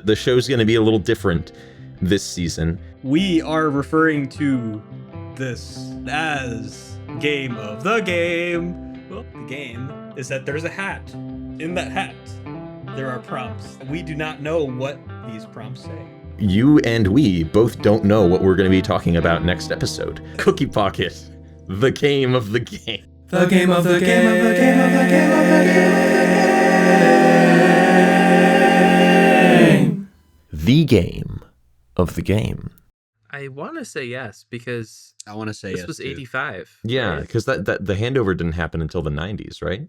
The show's going to be a little different this season. We are referring to this as Game of the Game. Well, the game is that there's a hat. In that hat, there are prompts. We do not know what these prompts say. You and we both don't know what we're going to be talking about next episode. Cookie Pocket, the game of the game. The game of the game of the game of the game of the game. The game of the game. I want to say yes because I want to say this yes, was too. 85. Yeah, because that the handover didn't happen until the 90s, right?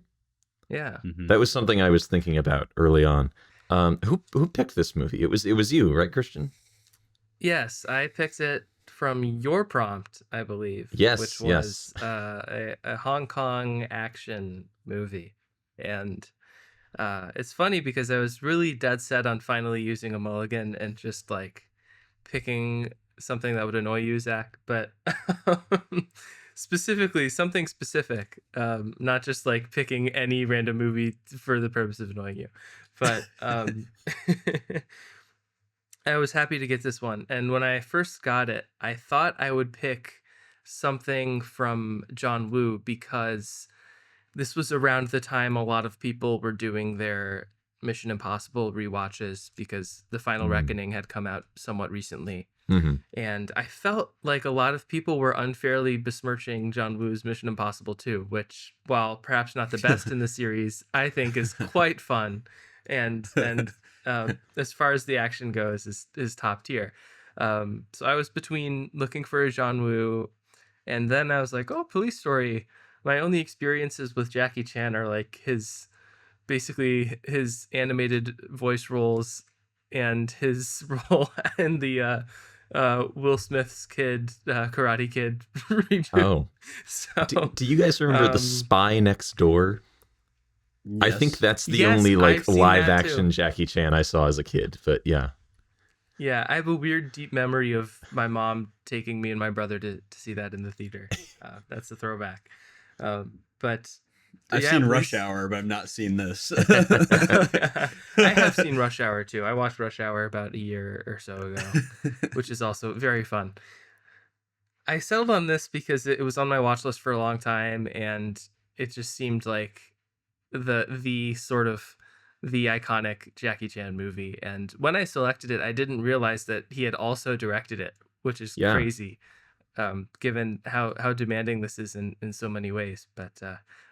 Yeah. Mhm. That was something I was thinking about early on. Who picked this movie? It was you, right, Christian? Yes, I picked it from your prompt, I believe. Yes, which was a Hong Kong action movie, and it's funny because I was really dead set on finally using a mulligan and just like picking something that would annoy you, Zach, but specifically something specific, not just like picking any random movie for the purpose of annoying you, but I was happy to get this one. And when I first got it, I thought I would pick something from John Woo because this was around the time a lot of people were doing their Mission Impossible rewatches because The Final Reckoning had come out somewhat recently. Mm-hmm. And I felt like a lot of people were unfairly besmirching John Woo's Mission Impossible 2, which, while perhaps not the best in the series, I think is quite fun. And as far as the action goes, is top tier. So I was between looking for a John Woo, and then I was like, oh, Police Story. My only experiences with Jackie Chan are like his animated voice roles and his role in the Will Smith's Karate Kid reboot. Oh, So, do you guys remember The Spy Next Door? I Yes. think that's the Yes, only I've seen live that action too. Jackie Chan I saw as a kid. But yeah, yeah, I have a weird, deep memory of my mom taking me and my brother to see that in the theater. That's a throwback. But I've yeah, seen Police- Rush Hour, but I've not seen this. I have seen Rush Hour too. I watched Rush Hour about a year or so ago, which is also very fun. I settled on this because it was on my watch list for a long time, and it just seemed like the sort of the iconic Jackie Chan movie. And when I selected it, I didn't realize that he had also directed it, which is Yeah. crazy, given how demanding this is in so many ways. But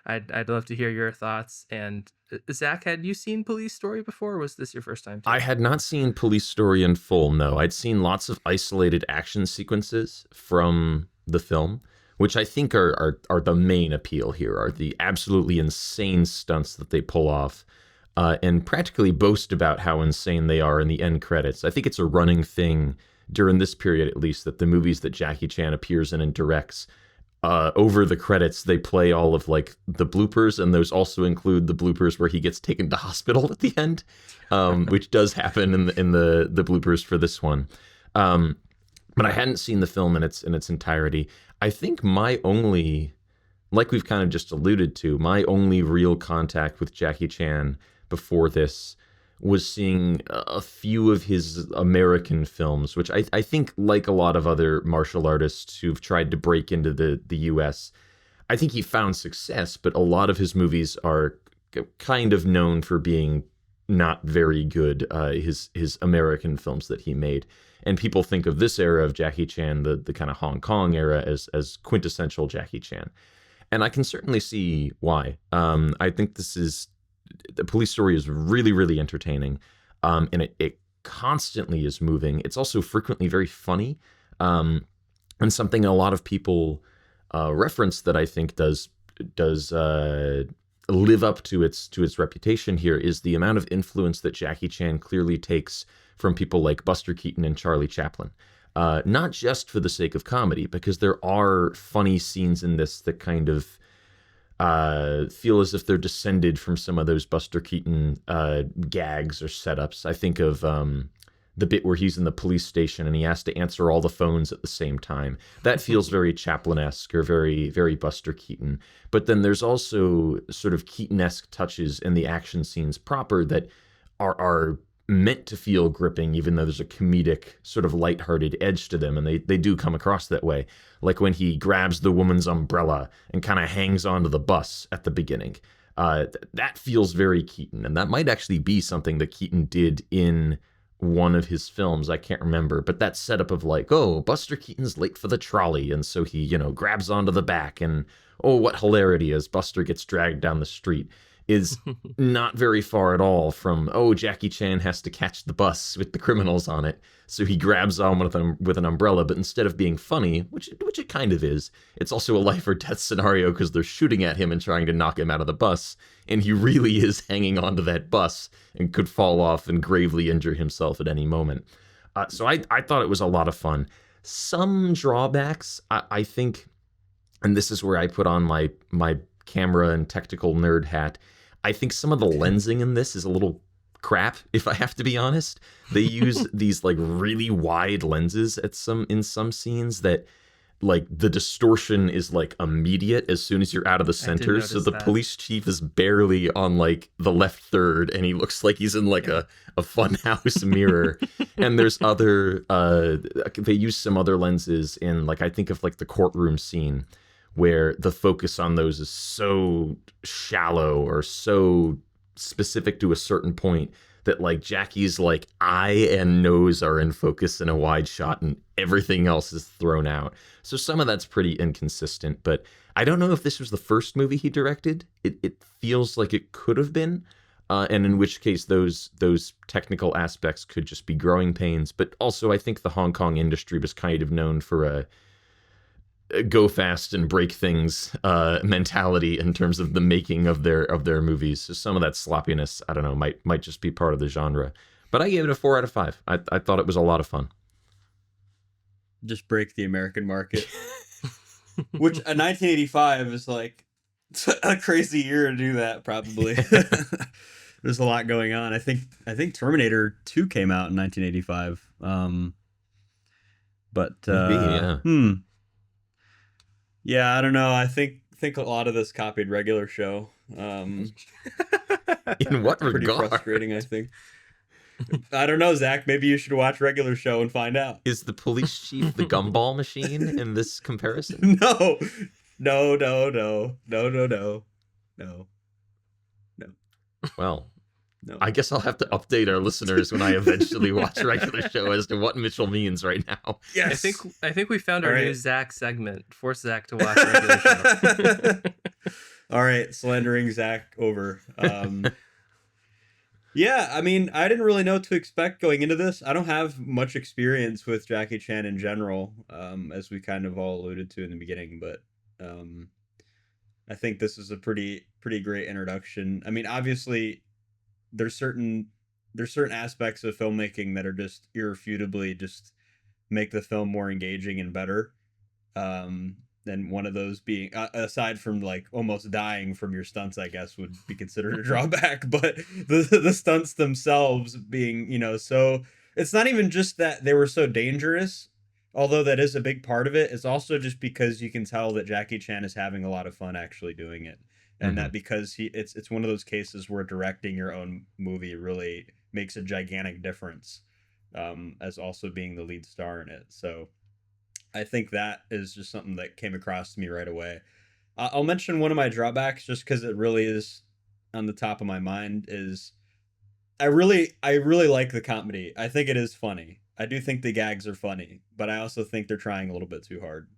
I'd love to hear your thoughts. And Zach, had you seen Police Story before, or was this your first time? I had not seen Police Story in full. No, I'd seen lots of isolated action sequences from the film, which I think are the main appeal here, are the absolutely insane stunts that they pull off, and practically boast about how insane they are in the end credits. I think it's a running thing during this period, at least, that the movies that Jackie Chan appears in and directs, over the credits, they play all of like the bloopers, and those also include the bloopers where he gets taken to hospital at the end, which does happen in the bloopers for this one. But I hadn't seen the film in its entirety. I think my only, like we've kind of just alluded to, my only real contact with Jackie Chan before this was seeing a few of his American films, which I think, like a lot of other martial artists who've tried to break into the US, I think he found success, but a lot of his movies are kind of known for being not very good, his American films that he made. And people think of this era of Jackie Chan, the kind of Hong Kong era, as quintessential Jackie Chan. And I can certainly see why. I think the Police Story is really, really entertaining. And it constantly is moving. It's also frequently very funny. And something a lot of people reference that I think does live up to its reputation here is the amount of influence that Jackie Chan clearly takes from people like Buster Keaton and Charlie Chaplin. Not just for the sake of comedy, because there are funny scenes in this that kind of feel as if they're descended from some of those Buster Keaton gags or setups. I think of the bit where he's in the police station and he has to answer all the phones at the same time. That feels very Chaplin-esque or very, very Buster Keaton. But then there's also sort of Keaton-esque touches in the action scenes proper that are meant to feel gripping, even though there's a comedic sort of lighthearted edge to them, and they do come across that way. Like when he grabs the woman's umbrella and kind of hangs onto the bus at the beginning. That feels very Keaton, and that might actually be something that Keaton did in one of his films. I can't remember, but that setup of like, oh, Buster Keaton's late for the trolley, and so he, grabs onto the back, and oh, what hilarity as Buster gets dragged down the street, is not very far at all from, oh, Jackie Chan has to catch the bus with the criminals on it, so he grabs on with an umbrella, but instead of being funny, which it kind of is, it's also a life or death scenario because they're shooting at him and trying to knock him out of the bus, and he really is hanging onto that bus and could fall off and gravely injure himself at any moment. So I thought it was a lot of fun. Some drawbacks, I think, and this is where I put on my camera and technical nerd hat, I think some of the lensing in this is a little crap, if I have to be honest. They use these like really wide lenses in some scenes that like the distortion is like immediate as soon as you're out of the center. So the police chief is barely on like the left third, and he looks like he's in like a funhouse mirror. And there's other they use some other lenses in, like, I think of like the courtroom scene where the focus on those is so shallow or so specific to a certain point that like Jackie's like eye and nose are in focus in a wide shot and everything else is thrown out. So some of that's pretty inconsistent, but I don't know if this was the first movie he directed. It feels like it could have been, and in which case those technical aspects could just be growing pains. But also I think the Hong Kong industry was kind of known for a go fast and break things mentality in terms of the making of their movies. So some of that sloppiness, I don't know, might just be part of the genre. But I gave it a 4 out of 5. I thought it was a lot of fun. Just break the American market. Which 1985 is like a crazy year to do that, probably. There's a lot going on. I think Terminator 2 came out in 1985. Maybe, yeah, I don't know. I think a lot of this copied Regular Show. In what regard? Pretty frustrating, I think. I don't know, Zach. Maybe you should watch Regular Show and find out. Is the police chief the gumball machine in this comparison? No. Well, no. I guess I'll have to update our listeners when I eventually watch Regular Show as to what Mitchell means right now. Yes. I think we found our All new right. Zach segment. Force Zach to watch Regular Show. All right, slandering Zach over. Yeah, I mean, I didn't really know what to expect going into this. I don't have much experience with Jackie Chan in general, as we kind of all alluded to in the beginning, but I think this is a pretty great introduction. I mean, obviously, there's certain aspects of filmmaking that are just irrefutably just make the film more engaging and better. And one of those being, aside from like almost dying from your stunts, I guess would be considered a drawback, but the stunts themselves being, so it's not even just that they were so dangerous, although that is a big part of it. It's also just because you can tell that Jackie Chan is having a lot of fun actually doing it. And that because it's one of those cases where directing your own movie really makes a gigantic difference, as also being the lead star in it. So I think that is just something that came across to me right away. I'll mention one of my drawbacks just because it really is on the top of my mind is I really like the comedy. I think it is funny. I do think the gags are funny, but I also think they're trying a little bit too hard,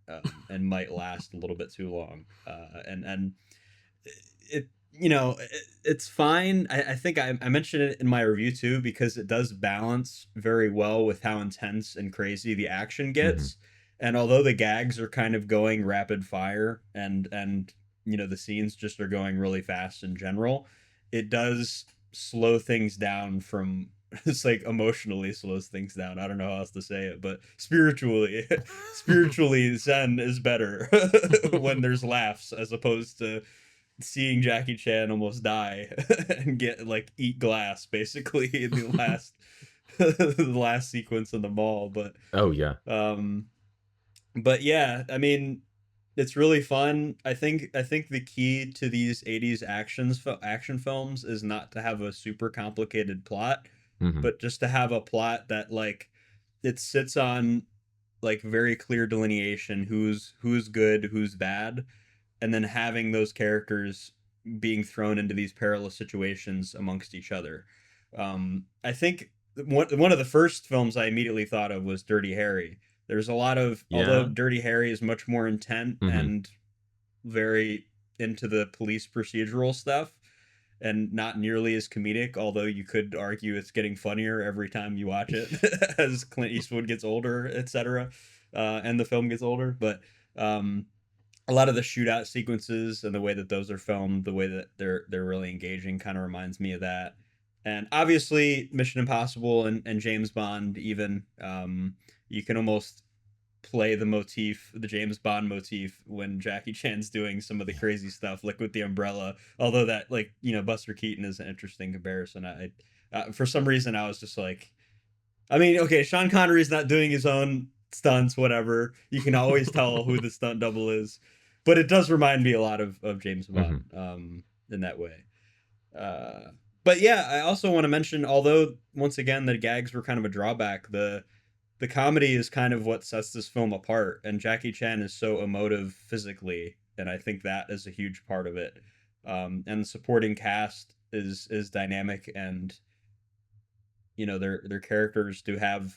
and might last a little bit too long. And it's fine. I think I mentioned it in my review too, because it does balance very well with how intense and crazy the action gets. And although the gags are kind of going rapid fire and the scenes just are going really fast in general, it does slow things down from, it's like emotionally slows things down. I don't know how else to say it, but spiritually Zen is better when there's laughs, as opposed to seeing Jackie Chan almost die and get like eat glass basically in the last sequence in the mall. But oh yeah. But yeah, I mean, it's really fun. I think the key to these 80s action films is not to have a super complicated plot. Mhm. but just to have a plot that like it sits on like very clear delineation, who's good, who's bad, and then having those characters being thrown into these perilous situations amongst each other. I think one of the first films I immediately thought of was Dirty Harry. There's a lot of, although Yeah. Dirty Harry is much more intent Mhm. and very into the police procedural stuff and not nearly as comedic, although you could argue it's getting funnier every time you watch it as Clint Eastwood gets older, etc., and the film gets older. But a lot of the shootout sequences and the way that those are filmed, the way that they're really engaging, kind of reminds me of that. And obviously, Mission Impossible and James Bond, even you can almost play the motif, the James Bond motif, when Jackie Chan's doing some of the crazy stuff, like with the umbrella. Although that, like, Buster Keaton is an interesting comparison. I for some reason I was just like, I mean, okay, Sean Connery's not doing his own stunts, whatever. You can always tell who the stunt double is, but it does remind me a lot of James Bond Mhm. in that way. But yeah, I also want to mention, although once again the gags were kind of a drawback, the comedy is kind of what sets this film apart, and Jackie Chan is so emotive physically, and I think that is a huge part of it. And the supporting cast is dynamic, and their characters do have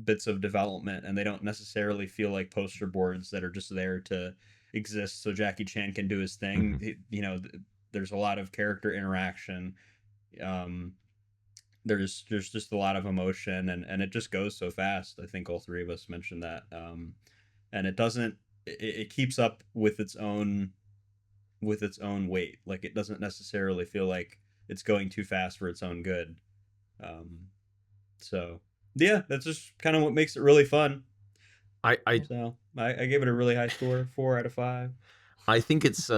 bits of development, and they don't necessarily feel like poster boards that are just there to exist so Jackie Chan can do his thing. Mhm. There's a lot of character interaction. Um, there's just a lot of emotion, and it just goes so fast. I think all three of us mentioned that. And it doesn't it keeps up with its own weight. Like, it doesn't necessarily feel like it's going too fast for its own good. Um, so yeah, that's just kind of what makes it really fun. I So I gave it a really high score, 4 out of 5. I think it's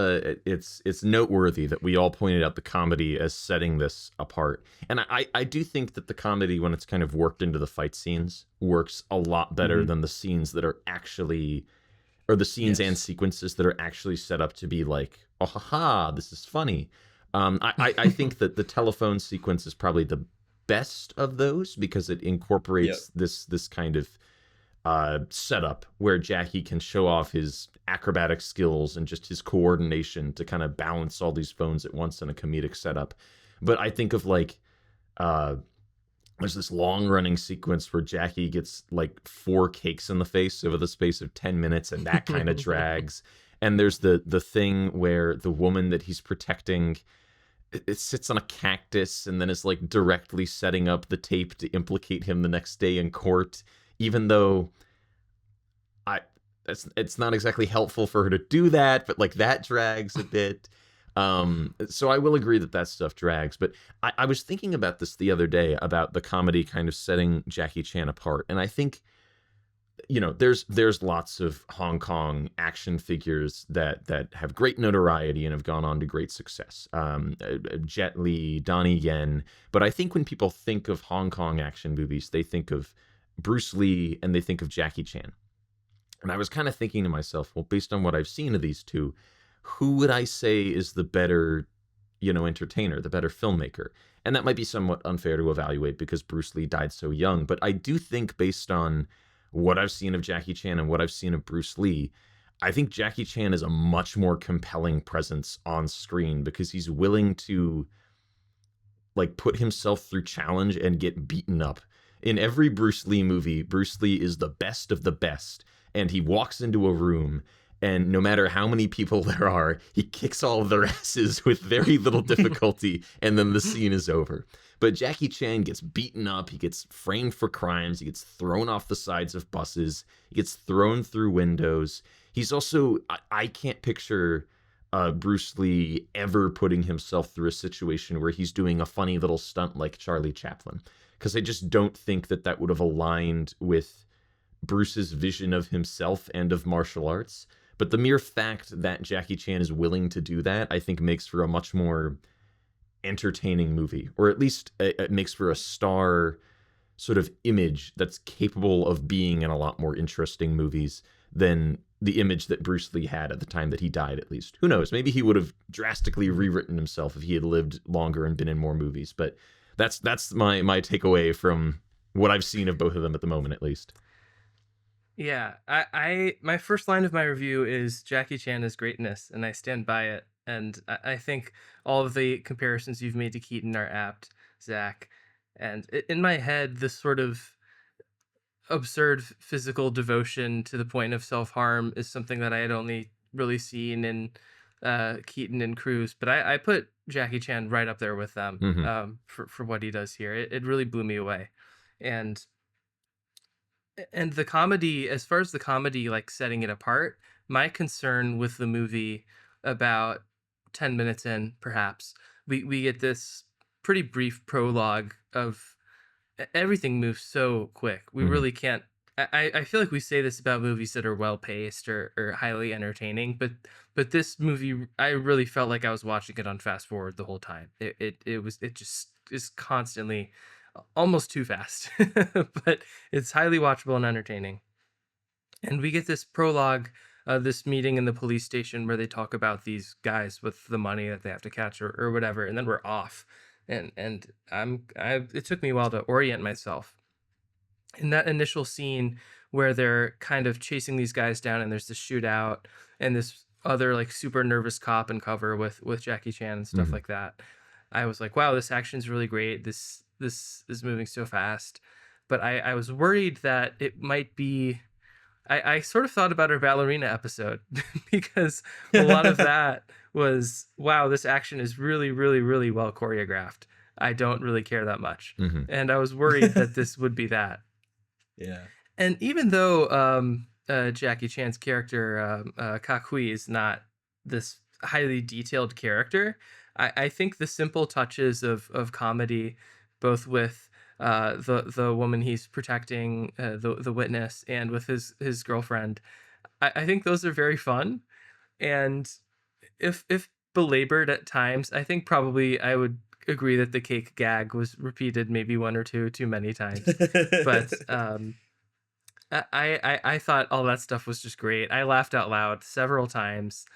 noteworthy that we all pointed out the comedy as setting this apart. And I do think that the comedy, when it's kind of worked into the fight scenes, works a lot better Mm-hmm. than the scenes that are actually, or the scenes and Yes. sequences that are actually set up to be like, oh haha, this is funny. I think that the telephone sequence is probably the best of those because it Yep. incorporates this kind of setup where Jackie can show off his acrobatic skills and just his coordination to kind of balance all these phones at once in a comedic setup. But I think of like uh, there's this long running sequence where Jackie gets like 4 cakes in the face over the space of 10 minutes, and that kind of drags. And there's the thing where the woman that he's protecting, it sits on a cactus and then is like directly setting up the tape to implicate him the next day in court, even though I it's not exactly helpful for her to do that, but like that drags a bit. So I will agree that that stuff drags, but I was thinking about this the other day about the comedy kind of setting Jackie Chan apart, and I think there's lots of Hong Kong action figures that have great notoriety and have gone on to great success. Jet Li, Donnie Yen, but I think when people think of Hong Kong action movies, they think of Bruce Lee and they think of Jackie Chan. And I was kind of thinking to myself, well, based on what I've seen of these two, who would I say is the better, entertainer, the better filmmaker? And that might be somewhat unfair to evaluate because Bruce Lee died so young. But I do think, based on what I've seen of Jackie Chan and what I've seen of Bruce Lee, I think Jackie Chan is a much more compelling presence on screen because he's willing to like put himself through challenge and get beaten up. In every Bruce Lee movie, Bruce Lee is the best of the best, and he walks into a room, and no matter how many people there are, he kicks all of their asses with very little difficulty, and then the scene is over. But Jackie Chan gets beaten up, he gets framed for crimes, he gets thrown off the sides of buses, he gets thrown through windows. He's also, I can't picture Bruce Lee ever putting himself through a situation where he's doing a funny little stunt like Charlie Chaplin, because I just don't think that that would have aligned with Bruce's vision of himself and of martial arts. But the mere fact that Jackie Chan is willing to do that, I think makes for a much more entertaining movie, or at least it makes for a star sort of image that's capable of being in a lot more interesting movies than the image that Bruce Lee had at the time that he died, at least. Who knows? Maybe he would have drastically rewritten himself if he had lived longer and been in more movies. But That's my takeaway from what I've seen of both of them at the moment, at least. Yeah, I my first line of my review is Jackie Chan is greatness, and I stand by it. And I think all of the comparisons you've made to Keaton are apt, Zach. And in my head, this sort of absurd physical devotion to the point of self-harm is something that I had only really seen in Keaton and Cruise. But I put Jackie Chan right up there with them for what he does here. It really blew me away. And the comedy, as far as the comedy, like setting it apart, my concern with the movie about 10 minutes in, perhaps, we get this pretty brief prologue of everything moves so quick. We really can't. I feel like we say this about movies that are well paced or highly entertaining, but this movie, I really felt like I was watching it on fast forward the whole time. It just is constantly almost too fast, but it's highly watchable and entertaining. And we get this prologue, this meeting in the police station where they talk about these guys with the money that they have to catch or whatever, and then we're off. And it took me a while to orient myself. In that initial scene where they're kind of chasing these guys down and there's this shootout and this other like super nervous cop in cover with Jackie Chan and stuff like that, I was like, wow, this action's really great. This is moving so fast. But I was worried that it might be, I sort of thought about our ballerina episode because a lot of that was, wow, this action is really, really, really well choreographed. I don't really care that much. And I was worried that this would be that. Yeah. And even though Jackie Chan's character, Kakui, is not this highly detailed character, I think the simple touches of comedy, both with the woman he's protecting, the witness, and with his girlfriend, I think those are very fun. And if belabored at times, I think probably I would agree that the cake gag was repeated maybe one or two too many times. But I thought all that stuff was just great. I laughed out loud several times,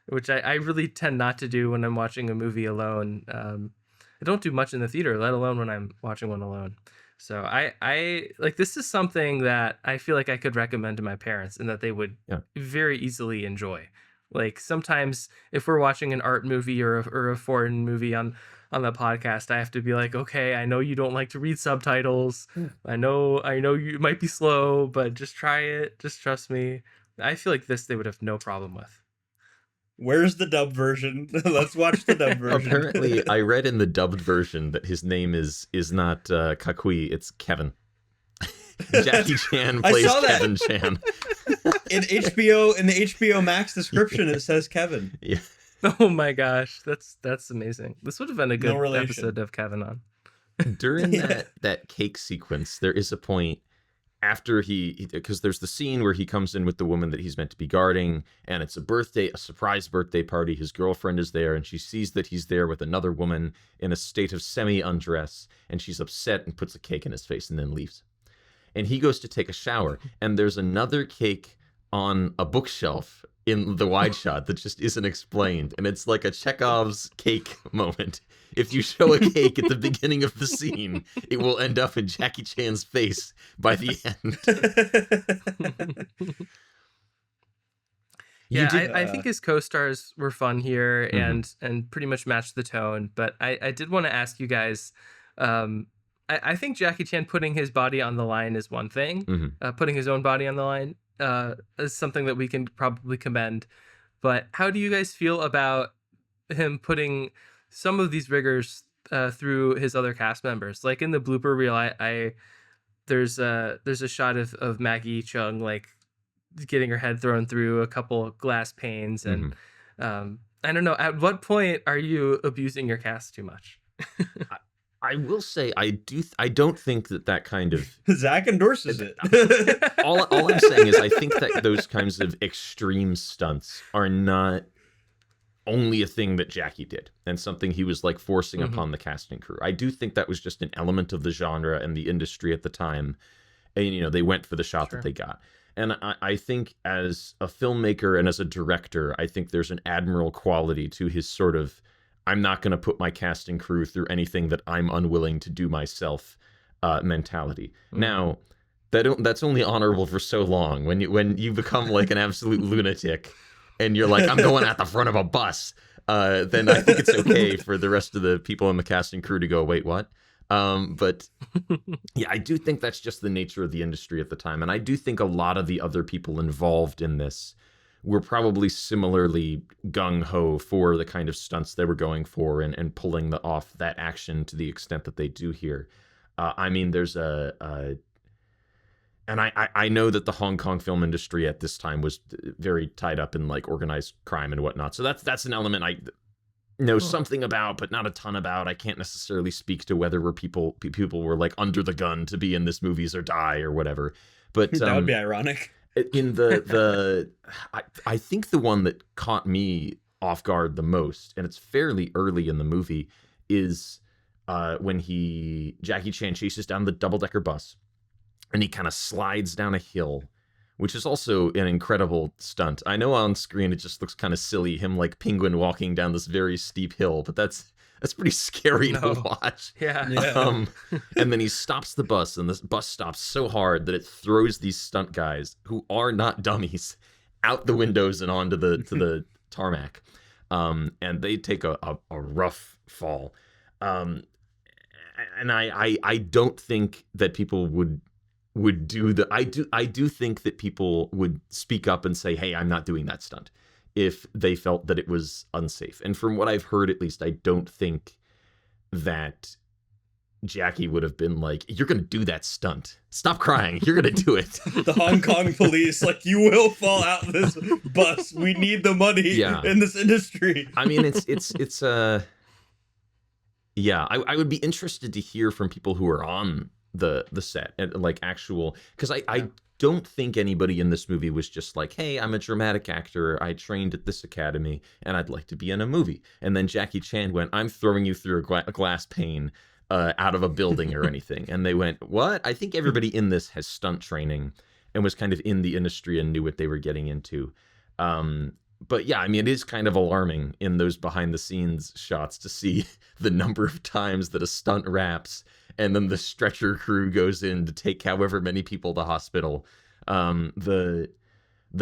which I really tend not to do when I'm watching a movie alone. I don't do much in the theater, let alone when I'm watching one alone. So I like, this is something that I feel like I could recommend to my parents and that they would very easily enjoy. Like sometimes if we're watching an art movie or a foreign movie on the podcast, I have to be like, okay, I know you don't like to read subtitles. I know you might be slow, but just try it. Just trust me. I feel like this they would have no problem with. Where's the dub version? Let's watch the dub version. Apparently, I read in the dubbed version that his name is not Kakui, it's Kevin. Jackie Chan plays Kevin Chan. In the HBO Max description, it says Kevin. Yeah. Oh my gosh, that's amazing. This would have been a good episode of Kevin on. During that cake sequence, there is a point after because there's the scene where he comes in with the woman that he's meant to be guarding, and it's a surprise birthday party. His girlfriend is there, and she sees that he's there with another woman in a state of semi-undress, and she's upset and puts a cake in his face and then leaves. And he goes to take a shower, and there's another cake on a bookshelf in the wide shot that just isn't explained. And it's like a Chekhov's cake moment. If you show a cake at the beginning of the scene, it will end up in Jackie Chan's face by the end. I think his co-stars were fun here and pretty much matched the tone. But I did want to ask you guys, I think Jackie Chan putting his body on the line is one thing. Putting his own body on the line is something that we can probably commend. But how do you guys feel about him putting some of these rigors through his other cast members? Like in the blooper reel, there's a shot of Maggie Chung like getting her head thrown through a couple glass panes, and I don't know, at what point are you abusing your cast too much? I will say I don't think that kind of Zach endorses it. all I'm saying is I think that those kinds of extreme stunts are not only a thing that Jackie did and something he was like forcing upon the casting crew. I do think that was just an element of the genre and the industry at the time, and they went for the shot that they got. And I think as a filmmaker and as a director, I think there's an admirable quality to his sort of I'm not going to put my cast and crew through anything that I'm unwilling to do myself mentality. Now, that's only honorable for so long. When you become like an absolute lunatic and you're like, I'm going at the front of a bus, then I think it's okay for the rest of the people in the cast and crew to go, wait, what? But yeah, I do think that's just the nature of the industry at the time. And I do think a lot of the other people involved in this were probably similarly gung-ho for the kind of stunts they were going for and pulling off that action to the extent that they do here. I mean, there's and I know that the Hong Kong film industry at this time was very tied up in like organized crime and whatnot. So that's an element I know something about, but not a ton about. I can't necessarily speak to whether people were like under the gun to be in this movies or die or whatever. But that would be ironic. In I think the one that caught me off guard the most, and it's fairly early in the movie, is when Jackie Chan chases down the double-decker bus, and he kind of slides down a hill, which is also an incredible stunt. I know on screen it just looks kind of silly, him like Penguin walking down this very steep hill, but that's pretty scary to watch. Yeah. And then he stops the bus, and this bus stops so hard that it throws these stunt guys, who are not dummies, out the windows and onto the tarmac. And they take a rough fall. And I don't think that people would do the I do think that people would speak up and say, hey, I'm not doing that stunt, if they felt that it was unsafe. And from what I've heard, at least, I don't think that Jackie would have been like, you're going to do that stunt. Stop crying. You're going to do it. The Hong Kong police, like, you will fall out this bus. We need the money in this industry. I mean, it's yeah, I would be interested to hear from people who are on the set and like actual, because I don't think anybody in this movie was just like, hey, I'm a dramatic actor, I trained at this academy and I'd like to be in a movie. And then Jackie Chan went, I'm throwing you through a glass pane out of a building or anything. And they went, what? I think everybody in this has stunt training and was kind of in the industry and knew what they were getting into. But yeah, I mean, it is kind of alarming in those behind the scenes shots to see the number of times that a stunt wraps and then the stretcher crew goes in to take however many people to hospital. The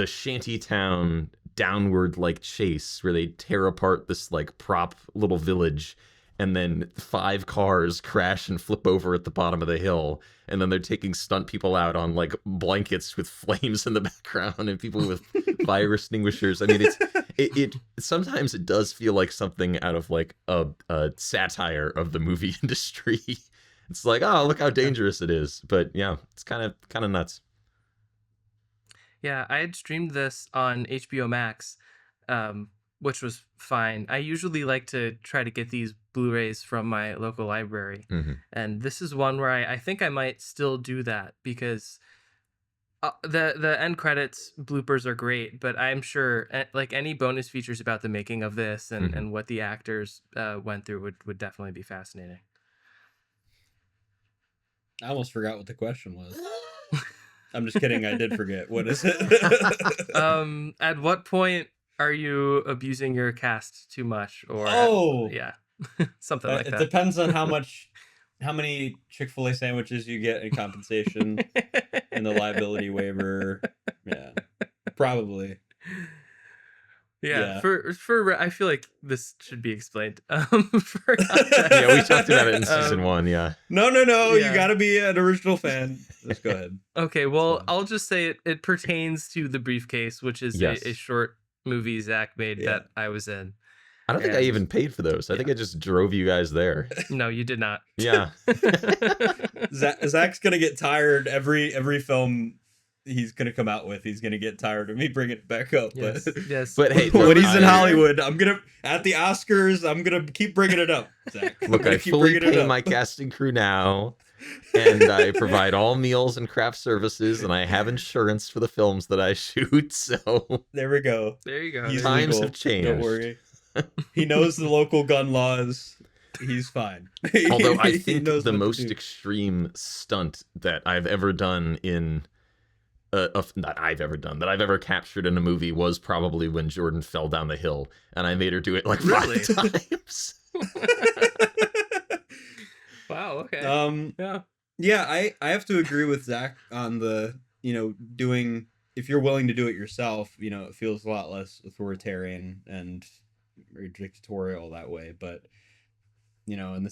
shantytown downward like chase where they tear apart this like prop little village, and then 5 cars crash and flip over at the bottom of the hill, and then they're taking stunt people out on like blankets with flames in the background and people with fire extinguishers. I mean, it sometimes it does feel like something out of like a satire of the movie industry. It's like, oh, look how dangerous it is. But yeah, it's kind of nuts. Yeah, I had streamed this on HBO Max, which was fine. I usually like to try to get these Blu-rays from my local library. Mm-hmm. And this is one where I think I might still do that, because the end credits bloopers are great, but I'm sure like any bonus features about the making of this and what the actors went through would definitely be fascinating. I almost forgot what the question was. I'm just kidding. I did forget. What is it? At what point are you abusing your cast too much? Or yeah, something like that. It depends on how many Chick-fil-A sandwiches you get in compensation and the liability waiver. Yeah, probably. Yeah. For I feel like this should be explained. Yeah, we talked about it in season 1. Yeah. No. Yeah. You got to be an original fan. Let's go ahead. Okay. Well, I'll just say it pertains to The Briefcase, which is a short movie Zach made that I was in. I don't think I even paid for those. I think I just drove you guys there. No, you did not. Yeah. Zach's gonna get tired every film he's gonna come out with. He's gonna get tired of me bringing it back up. Yes. But hey, when he's in Hollywood, I'm gonna at the Oscars. I'm gonna keep bringing it up, Zach. Look, I fully pay my casting crew now, and I provide all meals and craft services, and I have insurance for the films that I shoot. So there we go. There you go. Times have changed. Don't worry. He knows the local gun laws. He's fine. Although I think the most extreme stunt that I've ever done in that I've ever done, that I've ever captured in a movie was probably when Jordan fell down the hill, and I made her do it like Really? 5 times. Wow. Okay. Yeah. Yeah, I have to agree with Zach on the, doing, if you're willing to do it yourself, it feels a lot less authoritarian and dictatorial that way. But, in the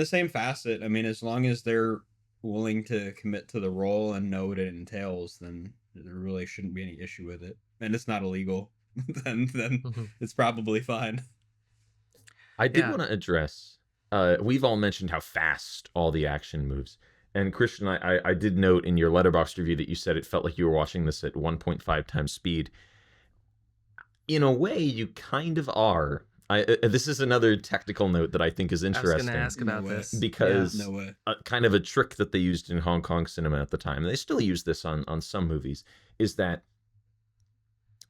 same facet, I mean, as long as they're willing to commit to the role and know what it entails, then there really shouldn't be any issue with it. And it's not illegal, then it's probably fine. I did want to address, we've all mentioned how fast all the action moves. And Christian, I did note in your Letterboxd review that you said it felt like you were watching this at 1.5 times speed. In a way, you kind of are. This is another technical note that I think is interesting. I was going to ask about this. Because kind of a trick that they used in Hong Kong cinema at the time, and they still use this on some movies, is that,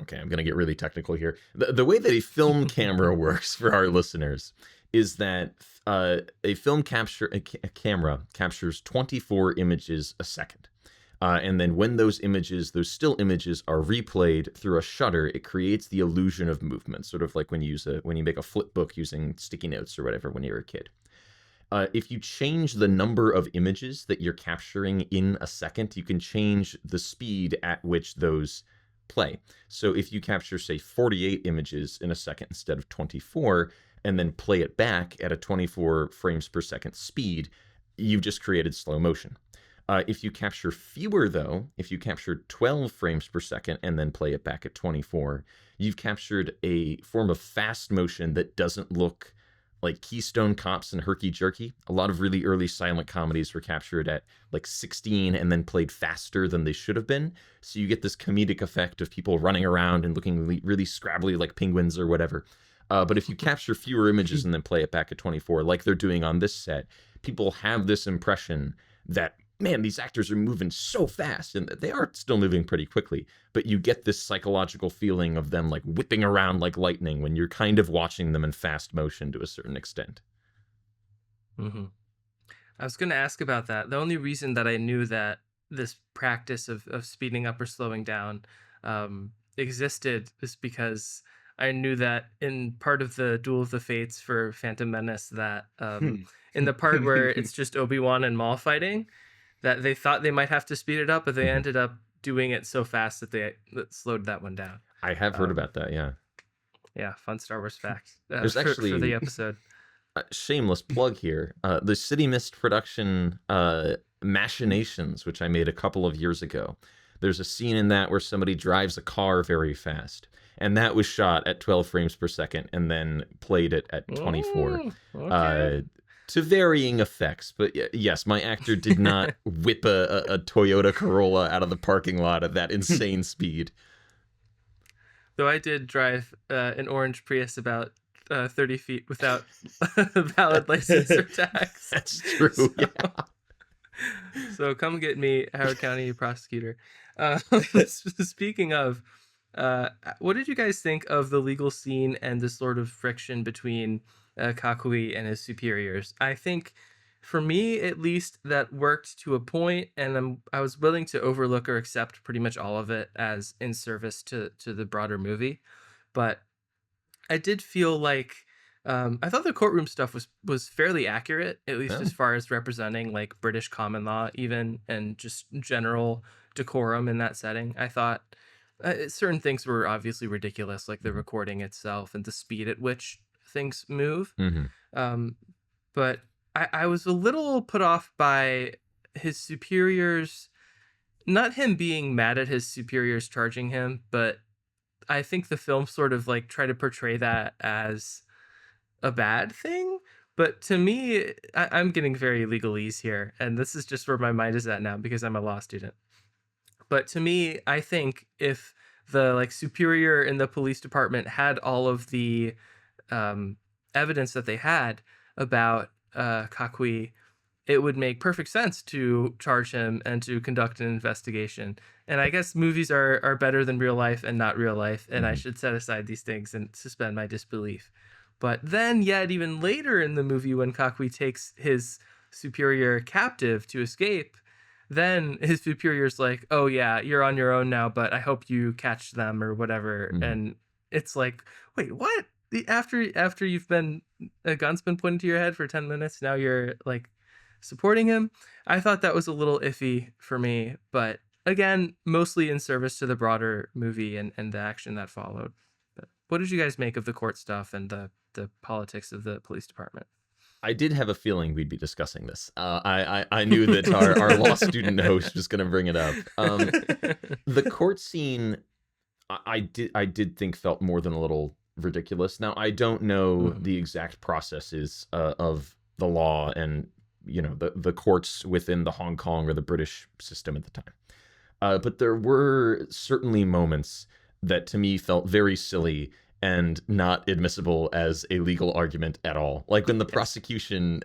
okay, I'm going to get really technical here. The way that a film camera works for our listeners is that a camera captures 24 images a second. And then when those still images are replayed through a shutter, it creates the illusion of movement, sort of like when you make a flip book using sticky notes or whatever when you're a kid. If you change the number of images that you're capturing in a second, you can change the speed at which those play. So if you capture, say, 48 images in a second instead of 24, and then play it back at a 24 frames per second speed, you've just created slow motion. If you capture fewer, though, if you capture 12 frames per second and then play it back at 24, you've captured a form of fast motion that doesn't look like Keystone Cops and Herky Jerky. A lot of really early silent comedies were captured at like 16 and then played faster than they should have been. So you get this comedic effect of people running around and looking really, really scrabbly like penguins or whatever. But if you capture fewer images and then play it back at 24, like they're doing on this set, people have this impression that, man, these actors are moving so fast, and they are still moving pretty quickly, but you get this psychological feeling of them like whipping around like lightning when you're kind of watching them in fast motion to a certain extent. Mm-hmm. I was going to ask about that. The only reason that I knew that this practice of speeding up or slowing down existed is because I knew that in part of the Duel of the Fates for Phantom Menace that in the part where it's just Obi-Wan and Maul fighting, that they thought they might have to speed it up, but they ended up doing it so fast that they slowed that one down. I have heard about that, yeah. Yeah, fun Star Wars fact. There's actually for the episode. Shameless plug here. The City Mist production Machinations, which I made a couple of years ago. There's a scene in that where somebody drives a car very fast. And that was shot at 12 frames per second and then played it at 24. Okay. To varying effects. But yes, my actor did not whip a Toyota Corolla out of the parking lot at that insane speed. Though I did drive an orange Prius about 30 feet without a valid license or tax. That's true, yeah. So come get me, Howard County prosecutor. Speaking of, what did you guys think of the legal scene and the sort of friction between Kakui and his superiors? I think, for me at least, that worked to a point, and I was willing to overlook or accept pretty much all of it as in service to the broader movie. But I did feel like I thought the courtroom stuff was fairly accurate, at least as far as representing like British common law even, and just general decorum in that setting. I thought certain things were obviously ridiculous, like the recording itself and the speed at which things move. Mm-hmm. But I was a little put off by his superiors, not him being mad at his superiors charging him, but I think the film sort of like tried to portray that as a bad thing. But to me, I'm getting very legalese here, and this is just where my mind is at now because I'm a law student. But to me, I think if the like superior in the police department had all of the evidence that they had about Kakui, it would make perfect sense to charge him and to conduct an investigation. And I guess movies are better than real life and not real life, and I should set aside these things and suspend my disbelief. But then yet even later in the movie when Kakui takes his superior captive to escape, then his superior's like, oh yeah, you're on your own now, but I hope you catch them or whatever. Mhm. And it's like, wait, what? After you've been, a gun's been pointed to your head for 10 minutes, now you're like supporting him. I thought that was a little iffy for me, but again, mostly in service to the broader movie and the action that followed. But what did you guys make of the court stuff and the politics of the police department? I did have a feeling we'd be discussing this. I knew that our law student host was going to bring it up. The court scene, I did think felt more than a little ridiculous. Now, I don't know the exact processes of the law and the courts within the Hong Kong or the British system at the time. But there were certainly moments that to me felt very silly and not admissible as a legal argument at all. Like when the prosecution,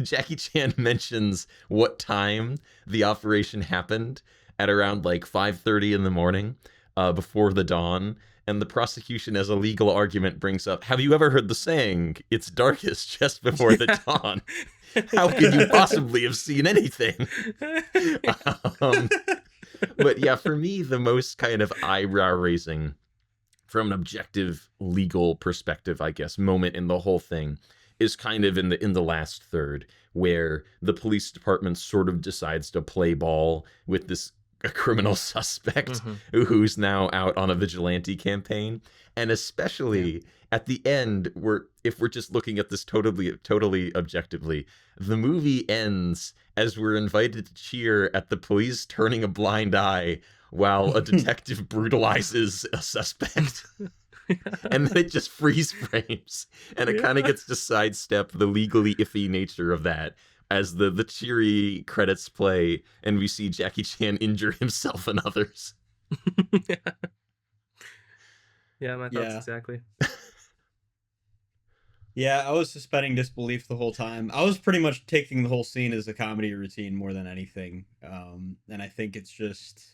Jackie Chan mentions what time the operation happened at around like 5:30 in the morning before the dawn. And the prosecution as a legal argument brings up, have you ever heard the saying, it's darkest just before the dawn? How could you possibly have seen anything? But yeah, for me, the most kind of eyebrow raising from an objective legal perspective, I guess, moment in the whole thing is kind of in the last third, where the police department sort of decides to play ball with this a criminal suspect who's now out on a vigilante campaign. And especially at the end, if we're just looking at this totally objectively, the movie ends as we're invited to cheer at the police turning a blind eye while a detective brutalizes a suspect. And then it just freeze frames, and it kind of gets to sidestep the legally iffy nature of that as the cheery credits play, and we see Jackie Chan injure himself and others. Yeah, my thoughts exactly. Yeah, I was suspending disbelief the whole time. I was pretty much taking the whole scene as a comedy routine more than anything. And I think it's just,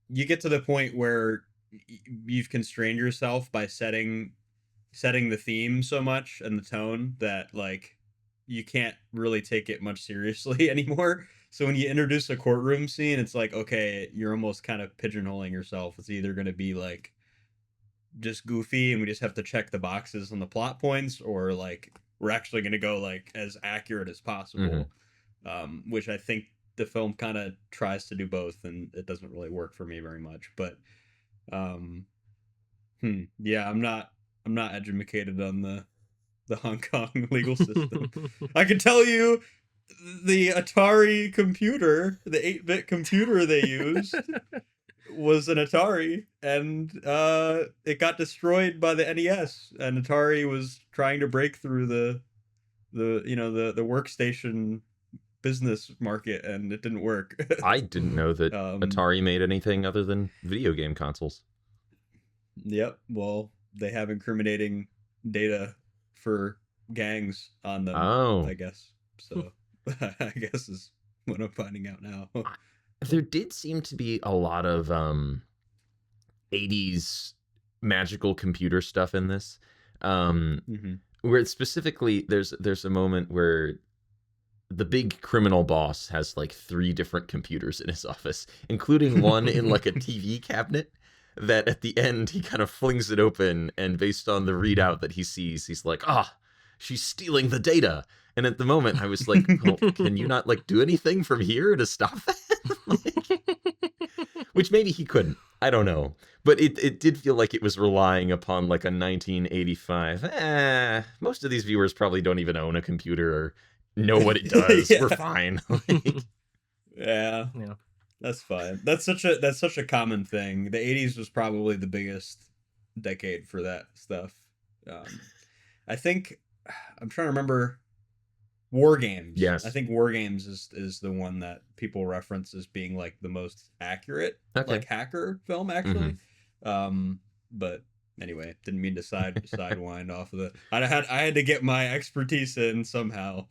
you get to the point where you've constrained yourself by setting the theme so much and the tone that like you can't really take it much seriously anymore. So when you introduce a courtroom scene, it's like, okay, you're almost kind of pigeonholing yourself. It's either going to be like just goofy and we just have to check the boxes on the plot points, or like we're actually going to go like as accurate as possible. Which I think the film kind of tries to do both, and it doesn't really work for me very much. But yeah, I'm not educated on the Hong Kong legal system. I can tell you the Atari computer, the 8-bit computer they used was an Atari, and it got destroyed by the NES, and Atari was trying to break through the workstation business market, and it didn't work. I didn't know that Atari made anything other than video game consoles. Yep. Well, they have incriminating data for gangs on them, I guess. So I guess is what I'm finding out now. There did seem to be a lot of 80s magical computer stuff in this. Where specifically there's a moment where the big criminal boss has like 3 different computers in his office, including one in like a TV cabinet that at the end he kind of flings it open, and based on the readout that he sees, he's like, she's stealing the data. And at the moment I was like, well, can you not like do anything from here to stop that? Which maybe he couldn't. I don't know. But it did feel like it was relying upon like a 1985. Most of these viewers probably don't even own a computer or know what it does. We're fine. Yeah. That's fine. That's such a common thing. The 80s was probably the biggest decade for that stuff. I think I'm trying to remember War Games. Yes. I think War Games is the one that people reference as being like the most accurate like hacker film actually. But anyway, didn't mean to sidewind off of the. I had to get my expertise in somehow.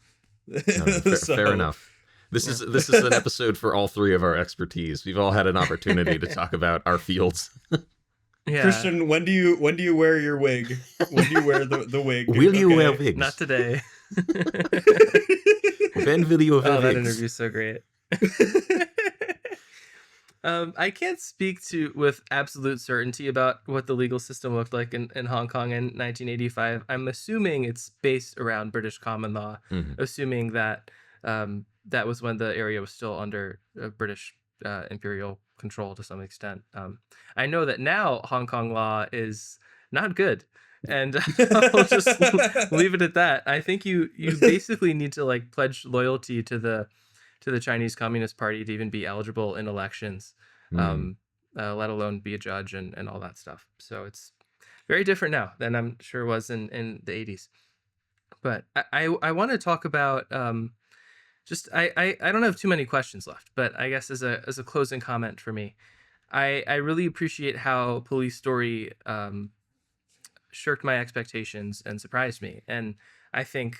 Fair enough. This is an episode for all 3 of our expertise. We've all had an opportunity to talk about our fields. Yeah. Christian, when do you wear your wig? When do you wear the wig? Will you wear wigs? Not today. Ben video of Oh, that FX. interview's so great. I can't speak to with absolute certainty about what the legal system looked like in Hong Kong in 1985. I'm assuming it's based around British common law, assuming that that was when the area was still under British imperial control to some extent. I know that now Hong Kong law is not good. And I'll just leave it at that. I think you basically need to like pledge loyalty to the Chinese Communist Party to even be eligible in elections, let alone be a judge and all that stuff. So it's very different now than I'm sure was in the 80s. But I want to talk about I don't have too many questions left, but I guess as a closing comment for me, I really appreciate how Police Story shirked my expectations and surprised me. And I think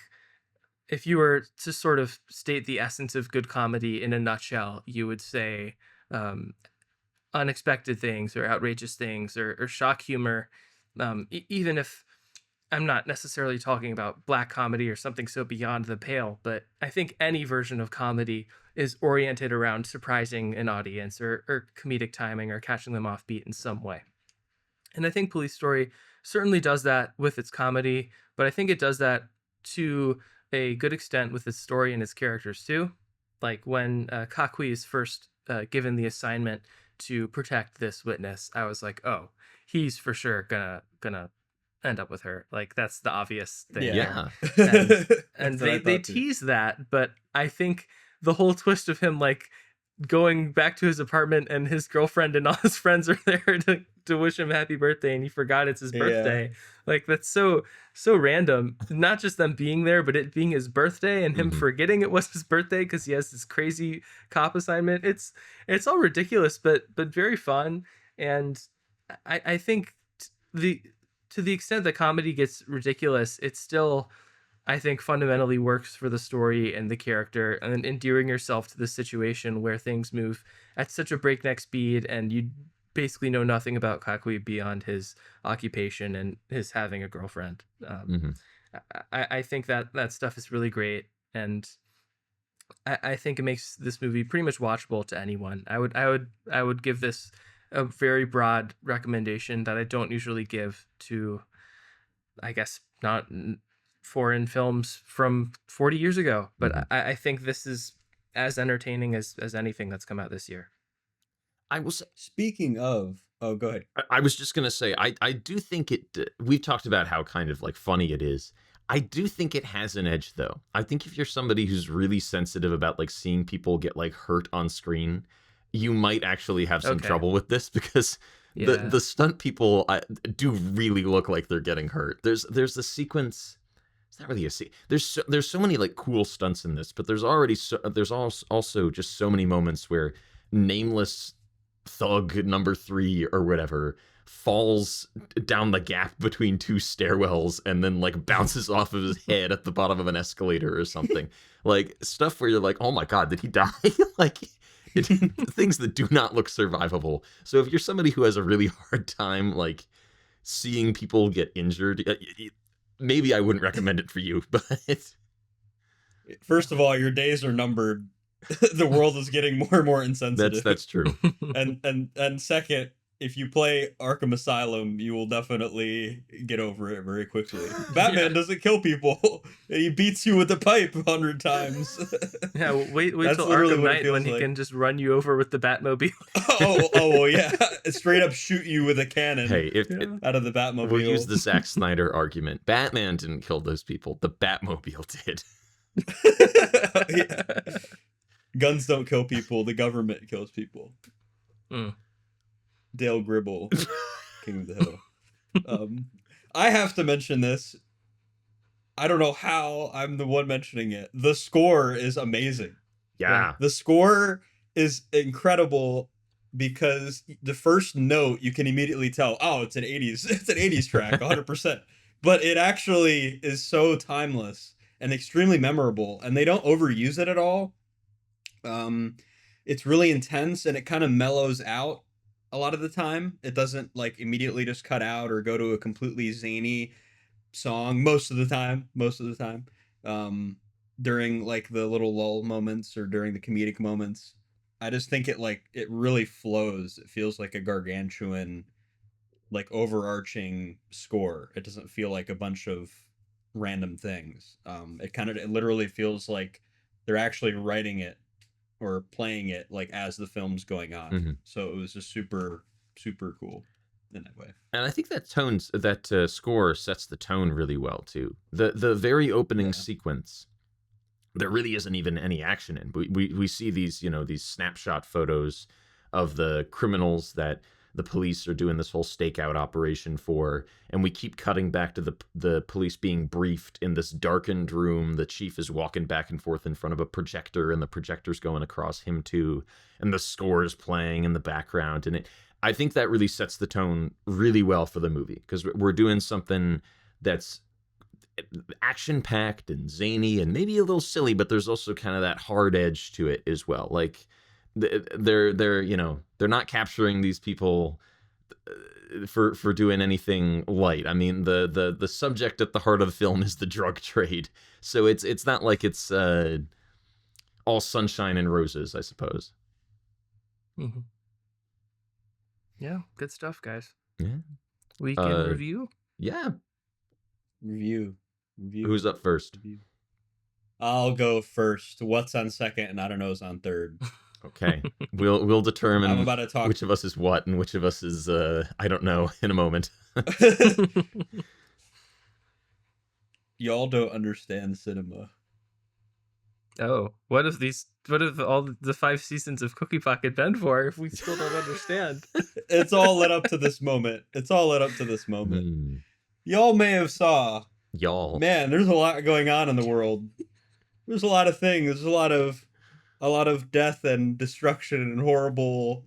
if you were to sort of state the essence of good comedy in a nutshell, you would say unexpected things or outrageous things or shock humor. Even if I'm not necessarily talking about black comedy or something so beyond the pale, but I think any version of comedy is oriented around surprising an audience or comedic timing or catching them off beat in some way. And I think Police Story certainly does that with its comedy, but I think it does that to a good extent with its story and its characters too. Like when Kakui is first given the assignment to protect this witness, I was like, oh, he's for sure gonna end up with her. Like that's the obvious thing. Yeah. And they tease that, but I think the whole twist of him like going back to his apartment and his girlfriend and all his friends are there to wish him happy birthday and he forgot it's his birthday. Like that's so random. Not just them being there, but it being his birthday and him forgetting it was his birthday because he has this crazy cop assignment. It's all ridiculous, but very fun. And I think to the extent that comedy gets ridiculous, it's still, I think, fundamentally works for the story and the character and endearing yourself to the situation where things move at such a breakneck speed and you basically know nothing about Kakui beyond his occupation and his having a girlfriend. I think that stuff is really great, and I think it makes this movie pretty much watchable to anyone. I would give this a very broad recommendation that I don't usually give to, I guess, not foreign films from 40 years ago, but I think this is as entertaining as anything that's come out this year. I will say, speaking of, oh, go ahead. I was just going to say, I do think we've talked about how kind of like funny it is. I do think it has an edge though. I think if you're somebody who's really sensitive about like seeing people get like hurt on screen, you might actually have some trouble with this because the stunt people do really look like they're getting hurt. There's a sequence. It's not really a sequence. There's so many like cool stunts in this, but there's also just so many moments where nameless thug number 3 or whatever falls down the gap between two stairwells and then like bounces off of his head at the bottom of an escalator or something. Like stuff where you're like, oh my god, did he die? Like things that do not look survivable. So if you're somebody who has a really hard time like seeing people get injured, maybe I wouldn't recommend it for you. But first of all, your days are numbered. The world is getting more and more insensitive. That's true. And second, if you play Arkham Asylum, you will definitely get over it very quickly. Batman doesn't kill people. He beats you with a pipe 100 times. Yeah, wait till Arkham Knight when he can just run you over with the Batmobile. oh, yeah. Straight up shoot you with a cannon out of the Batmobile. We'll use the Zack Snyder argument. Batman didn't kill those people. The Batmobile did. Yeah. Guns don't kill people. The government kills people. Dale Gribble, King of the Hill. I have to mention this. I don't know how I'm the one mentioning it. The score is amazing. Yeah. The score is incredible because the first note you can immediately tell, oh, it's an 80s track, 100%. But it actually is so timeless and extremely memorable, and they don't overuse it at all. It's really intense and it kind of mellows out a lot of the time. It doesn't like immediately just cut out or go to a completely zany song most of the time. during like the little lull moments or during the comedic moments. I just think it really flows. It feels like a gargantuan, like overarching score. It doesn't feel like a bunch of random things. It literally feels like they're actually writing it or playing it like as the film's going on. Mhm. So it was just super super cool in that way. And I think that score sets the tone really well too. The very opening Yeah. sequence, there really isn't even any action in. We see these, these snapshot photos of the criminals that the police are doing this whole stakeout operation for, and we keep cutting back to the police being briefed in this darkened room. The chief is walking back and forth in front of a projector, and the projector's going across him too, and the score is playing in the background, and I think that really sets the tone really well for the movie, because we're doing something that's action-packed and zany and maybe a little silly, but there's also kind of that hard edge to it as well. Like they're not capturing these people for doing anything light. I mean, the subject at the heart of the film is the drug trade, so it's not like it's all sunshine and roses, I suppose. Mm-hmm. Yeah, good stuff, guys. Yeah. Weekend review? Yeah. Review. Who's up first? Review. I'll go first. What's on second and I don't know is on third. Okay. We'll determine I'm about to talk which of us is what and which of us is I don't know in a moment. Y'all don't understand cinema. Oh, what have all the 5 seasons of Cookie Pocket been for if we still don't understand? It's all led up to this moment. Y'all may have saw. Y'all. Man, there's a lot going on in the world. There's a lot of things. There's a lot of death and destruction and horrible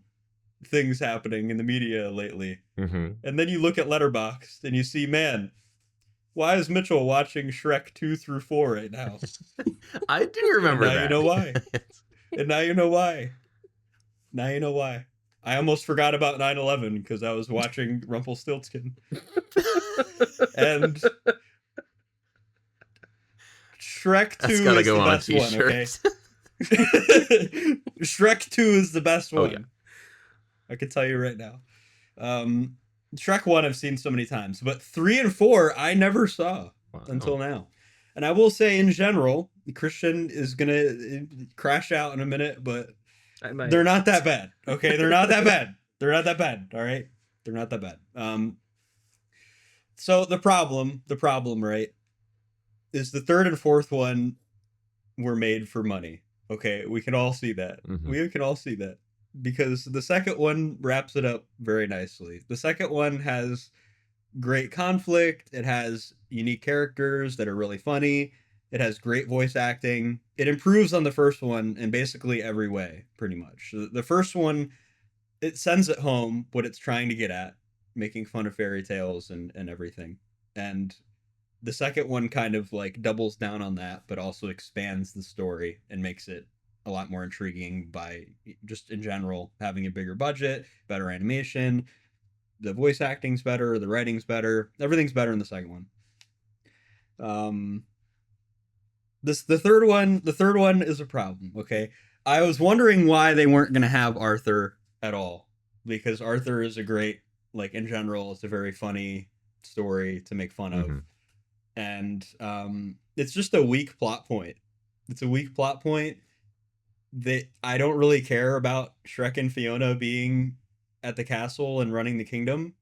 things happening in the media lately. Mm-hmm. And then you look at Letterboxd and you see, man, why is Mitchell watching Shrek 2 through 4 right now? I do remember that. Now you know why. And now you know why. Now you know why. I almost forgot about 9/11 because I was watching Rumpelstiltskin. And Shrek 2 That's gotta is go the on a best one, t-shirt. okay? Shrek 2 is the best one. Oh, yeah. I can tell you right now. Shrek 1 I've seen so many times, but 3 and 4 I never saw until now. And I will say in general, Christian is going to crash out in a minute, but they're not that bad. Okay, they're not that bad. They're not that bad, all right? They're not that bad. So the problem, right, is the third and fourth one were made for money. Okay, we can all see that. Mm-hmm. We can all see that. Because the second one wraps it up very nicely. The second one has great conflict. It has unique characters that are really funny. It has great voice acting. It improves on the first one in basically every way, pretty much. The first one, it sends it home what it's trying to get at, making fun of fairy tales and everything. And the second one kind of like doubles down on that, but also expands the story and makes it a lot more intriguing by just in general having a bigger budget, better animation, the voice acting's better, the writing's better, everything's better in the second one. The third one is a problem. Okay, I was wondering why they weren't gonna have Arthur at all, because Arthur is a great, like in general, it's a very funny story to make fun of, and it's just a weak plot point. It's a weak plot point that I don't really care about Shrek and Fiona being at the castle and running the kingdom.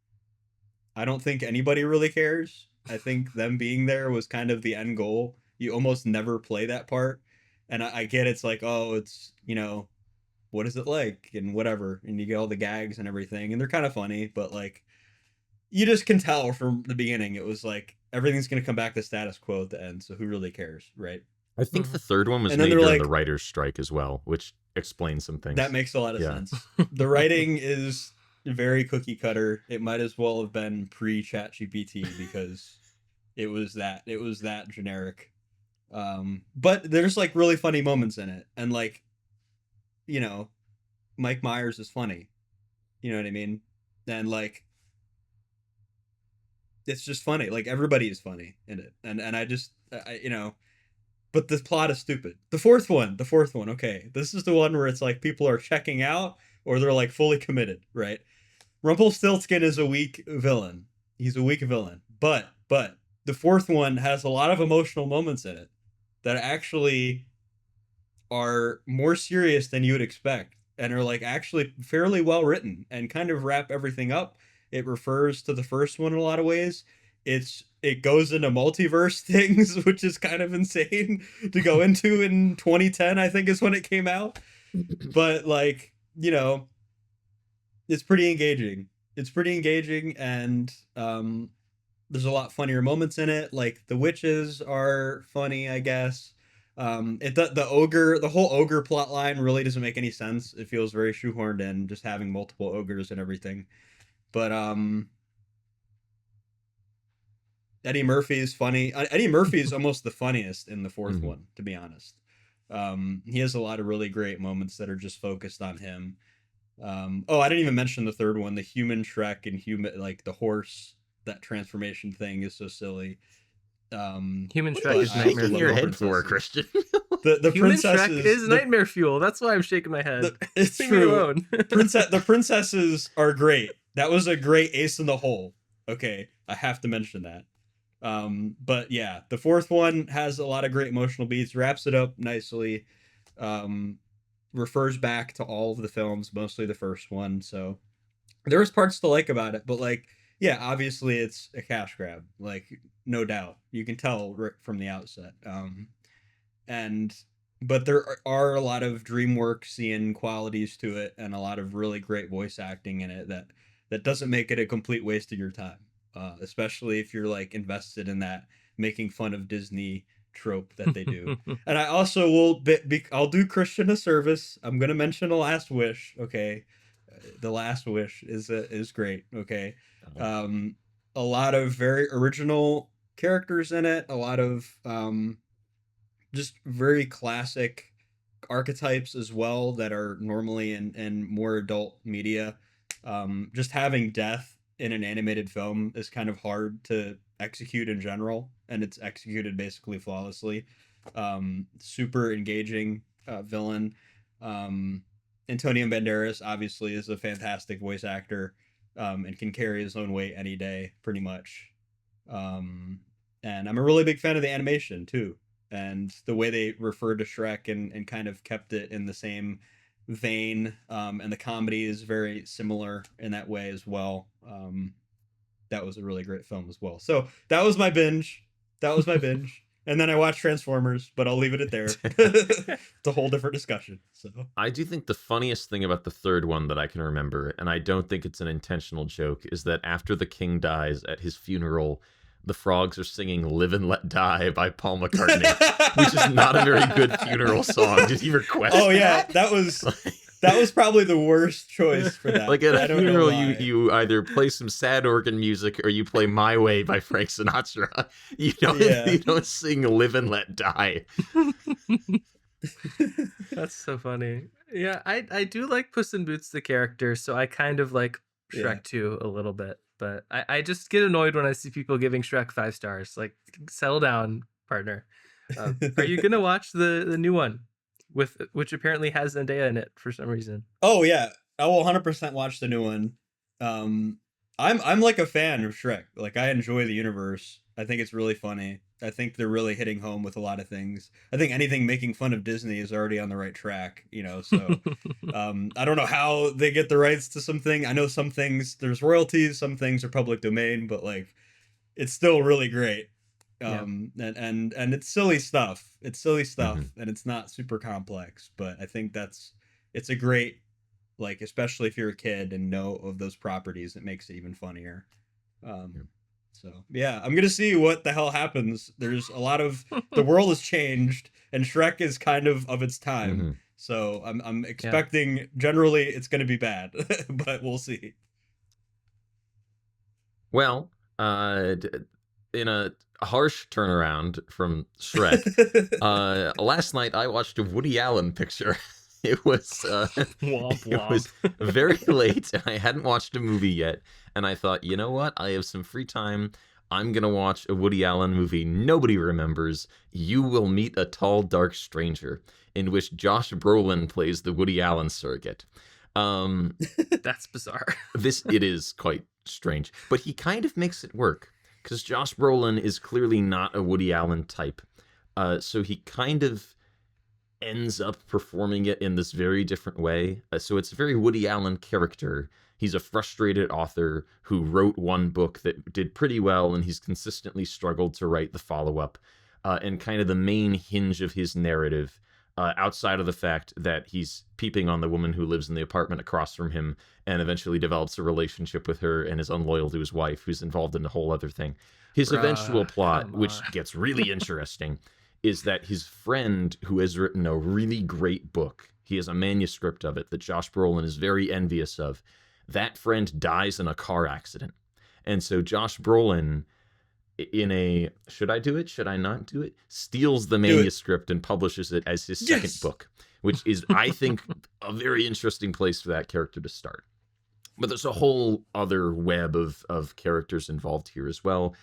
I don't think anybody really cares. I think them being there was kind of the end goal. You almost never play that part. And I get it's like, oh, it's, what is it like? And whatever. And you get all the gags and everything. And they're kind of funny, but like, you just can tell from the beginning, it was like, everything's going to come back to status quo at the end. So who really cares, right? I think the third one was made during the writer's strike as well, which explains some things. That makes a lot of sense. The writing is very cookie cutter. It might as well have been pre-ChatGPT because it was that generic. But there's like really funny moments in it, and like, Mike Myers is funny. You know what I mean? And like, it's just funny. Like everybody is funny in it, and I just but the plot is stupid. The fourth one. Okay, this is the one where it's like people are checking out or they're like fully committed, right? Rumpelstiltskin is a weak villain. He's a weak villain, but the fourth one has a lot of emotional moments in it that actually are more serious than you would expect and are like actually fairly well written and kind of wrap everything up. It refers to the first one in a lot of ways. It goes into multiverse things, which is kind of insane to go into in 2010, I think is when it came out. But like, you know, it's pretty engaging. And there's a lot funnier moments in it. Like the witches are funny, I guess. The whole ogre plot line really doesn't make any sense. It feels very shoehorned in, just having multiple ogres and everything. But Eddie Murphy is funny. Eddie Murphy is almost the funniest in the fourth one, to be honest. He has a lot of really great moments that are just focused on him. I didn't even mention the third one, the human Shrek and human, like the horse, that transformation thing is so silly. Human Shrek is nightmare fuel. Your head for Christian. The Human Shrek is nightmare fuel. That's why I'm shaking my head. It's Leave true. me alone. The princesses are great. That was a great ace in the hole. Okay, I have to mention that. But yeah, the fourth one has a lot of great emotional beats, wraps it up nicely, refers back to all of the films, mostly the first one. So there was parts to like about it, but like, yeah, obviously it's a cash grab, like no doubt. You can tell right from the outset. But there are a lot of DreamWorksian qualities to it, and a lot of really great voice acting in it that doesn't make it a complete waste of your time. Especially if you're like invested in that making fun of Disney trope that they do. And I also will I'll do Christian a service. I'm gonna mention The Last Wish. Okay, The Last Wish is great. Okay, a lot of very original characters in it. A lot of just very classic archetypes as well that are normally in more adult media. Just having death in an animated film is kind of hard to execute in general, and it's executed basically flawlessly. Super engaging villain. Antonio Banderas obviously is a fantastic voice actor, and can carry his own weight any day pretty much. And I'm a really big fan of the animation too, and the way they referred to Shrek and kind of kept it in the same vein, and the comedy is very similar in that way as well. That was a really great film as well. So that was my binge. And then I watched Transformers, but I'll leave it at there. It's a whole different discussion. So I do think the funniest thing about the third one that I can remember, and I don't think it's an intentional joke, is that after the king dies at his funeral, the frogs are singing "Live and Let Die" by Paul McCartney, which is not a very good funeral song. Did he request? Oh yeah, that was probably the worst choice for that. Like at a funeral, you either play some sad organ music or you play "My Way" by Frank Sinatra. You don't sing "Live and Let Die." That's so funny. Yeah, I do like Puss in Boots the character, so I kind of like Shrek 2 a little bit. But I just get annoyed when I see people giving Shrek 5 stars. Like, settle down, partner. Are you gonna watch the new one, which apparently has Zendaya in it for some reason? Oh yeah, I will 100% watch the new one. I'm like a fan of Shrek. Like, I enjoy the universe. I think it's really funny. I think they're really hitting home with a lot of things. I think anything making fun of Disney is already on the right track, so I don't know how they get the rights to something. I know some things there's royalties, some things are public domain, but like it's still really great. And it's silly stuff. And it's not super complex, but I think it's a great, like, especially if you're a kid and know of those properties, it makes it even funnier. So yeah, I'm gonna see what the hell happens. There's a lot of the world has changed, and Shrek is kind of its time. So I'm expecting generally it's gonna be bad, but we'll see. Well, in a harsh turnaround from Shrek, last night I watched a Woody Allen picture. It was Womp it was very late, and I hadn't watched a movie yet. And I thought, you know what? I have some free time. I'm going to watch a Woody Allen movie nobody remembers, You Will Meet a Tall, Dark Stranger, in which Josh Brolin plays the Woody Allen surrogate. That's bizarre. It is quite strange, but he kind of makes it work because Josh Brolin is clearly not a Woody Allen type. So he kind of ends up performing it in this very different way. So it's a very Woody Allen character. He's a frustrated author who wrote one book that did pretty well, and he's consistently struggled to write the follow-up. And kind of the main hinge of his narrative, outside of the fact that he's peeping on the woman who lives in the apartment across from him and eventually develops a relationship with her and is unloyal to his wife, who's involved in a whole other thing. His eventual plot, which gets really interesting, is that his friend, who has written a really great book, he has a manuscript of it that Josh Brolin is very envious of. That friend dies in a car accident. And so Josh Brolin, in a should I do it, should I not do it, steals the manuscript and publishes it as his second book, which is, I think, a very interesting place for that character to start. But there's a whole other web of characters involved here as well.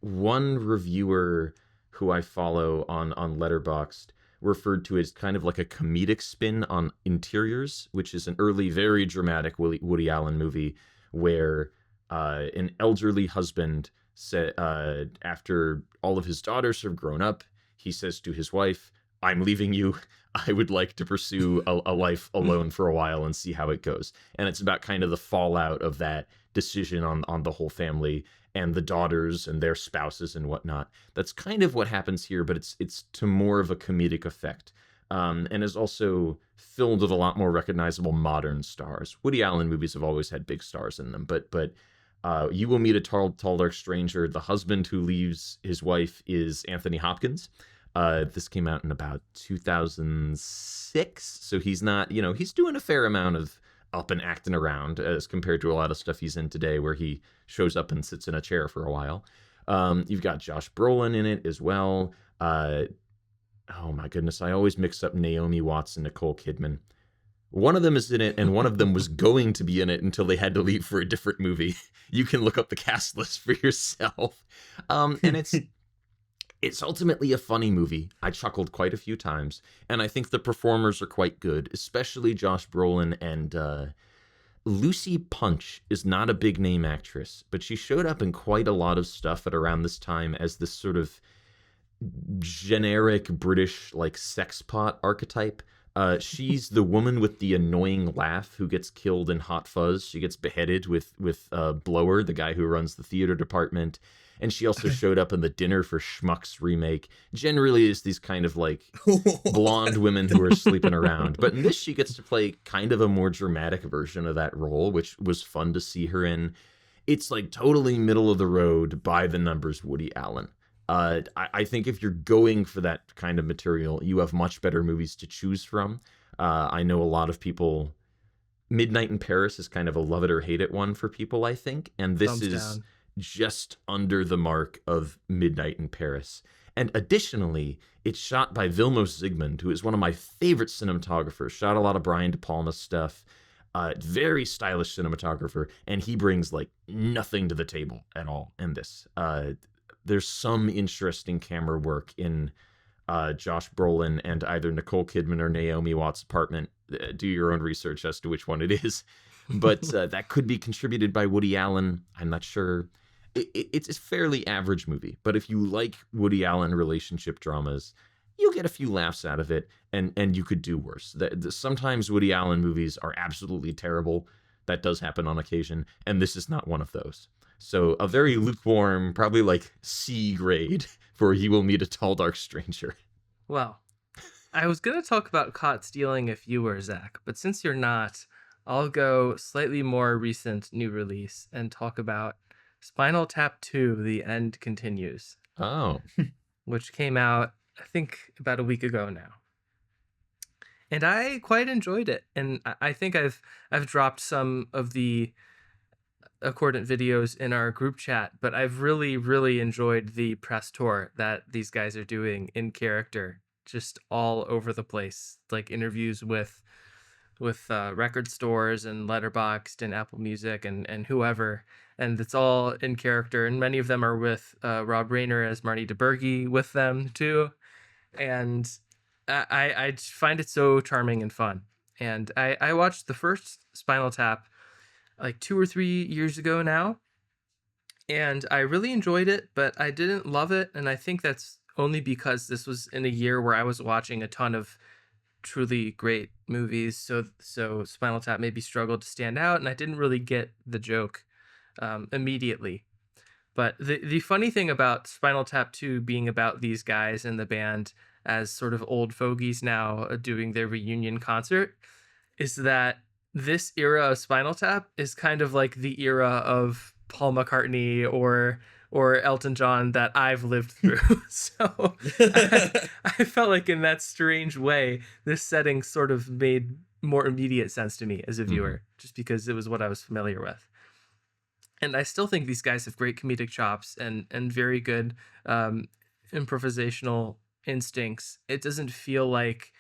One reviewer who I follow on Letterboxd referred to as kind of like a comedic spin on Interiors, which is an early, very dramatic Woody Allen movie where an elderly husband said, after all of his daughters have grown up, he says to his wife, "I'm leaving you. I would like to pursue a life alone for a while and see how it goes." And it's about kind of the fallout of that decision on the whole family and the daughters and their spouses and whatnot. That's kind of what happens here, but it's to more of a comedic effect, and is also filled with a lot more recognizable modern stars. Woody Allen movies have always had big stars in them, but You Will Meet a Tall, Dark Stranger, the husband who leaves his wife is Anthony Hopkins. This came out in about 2006, so he's not, he's doing a fair amount of up and acting around as compared to a lot of stuff he's in today where he shows up and sits in a chair for a while. You've got Josh Brolin in it as well. Oh my goodness, I always mix up Naomi Watts and Nicole Kidman. One of them is in it, and one of them was going to be in it until they had to leave for a different movie. You can look up the cast list for yourself. And it's ultimately a funny movie. I chuckled quite a few times, and I think the performers are quite good, especially Josh Brolin. And Lucy Punch is not a big name actress, but she showed up in quite a lot of stuff at around this time as this sort of generic British like sex pot archetype. She's the woman with the annoying laugh who gets killed in Hot Fuzz. She gets beheaded with Blower, the guy who runs the theater department. And she also showed up in the Dinner for Schmucks remake. Generally is these kind of like blonde women who are sleeping around. But in this, she gets to play kind of a more dramatic version of that role, which was fun to see her in. It's like totally middle of the road, by the numbers Woody Allen. I think if you're going for that kind of material, you have much better movies to choose from. I know a lot of people, Midnight in Paris is kind of a love it or hate it one for people, I think. And this Thumbs is down. Just under the mark of Midnight in Paris. And additionally, it's shot by Vilmos Zsigmond, who is one of my favorite cinematographers. Shot a lot of Brian De Palma stuff. Very stylish cinematographer. And he brings like nothing to the table at all in this. There's some interesting camera work in Josh Brolin and either Nicole Kidman or Naomi Watts' apartment. Do your own research as to which one it is. But that could be contributed by Woody Allen. I'm not sure. It's a fairly average movie. But if you like Woody Allen relationship dramas, you'll get a few laughs out of it, and you could do worse. Sometimes Woody Allen movies are absolutely terrible. That does happen on occasion, and this is not one of those. So a very lukewarm, probably like C grade for You Will Meet a Tall, Dark Stranger. Well, I was going to talk about Caught Stealing if you were, Zach, but since you're not, I'll go slightly more recent new release and talk about Spinal Tap 2, The End Continues. Oh. Which came out, I think, about a week ago now. And I quite enjoyed it. And I think I've dropped some of the accordant videos in our group chat, but I've really, really enjoyed the press tour that these guys are doing in character, just all over the place, like interviews with record stores and Letterboxd and Apple Music and whoever, and it's all in character. And many of them are with Rob Reiner as Marty DeBurgi with them too, and I find it so charming and fun. And I watched the first Spinal Tap like 2 or 3 years ago now, and I really enjoyed it, but I didn't love it, and I think that's only because this was in a year where I was watching a ton of truly great movies, so Spinal Tap maybe struggled to stand out, and I didn't really get the joke immediately. But the funny thing about Spinal Tap 2 being about these guys in the band as sort of old fogies now doing their reunion concert is that this era of Spinal Tap is kind of like the era of Paul McCartney or Elton John that I've lived through. So I felt like in that strange way, this setting sort of made more immediate sense to me as a viewer, just because it was what I was familiar with. And I still think these guys have great comedic chops and very good improvisational instincts. It doesn't feel like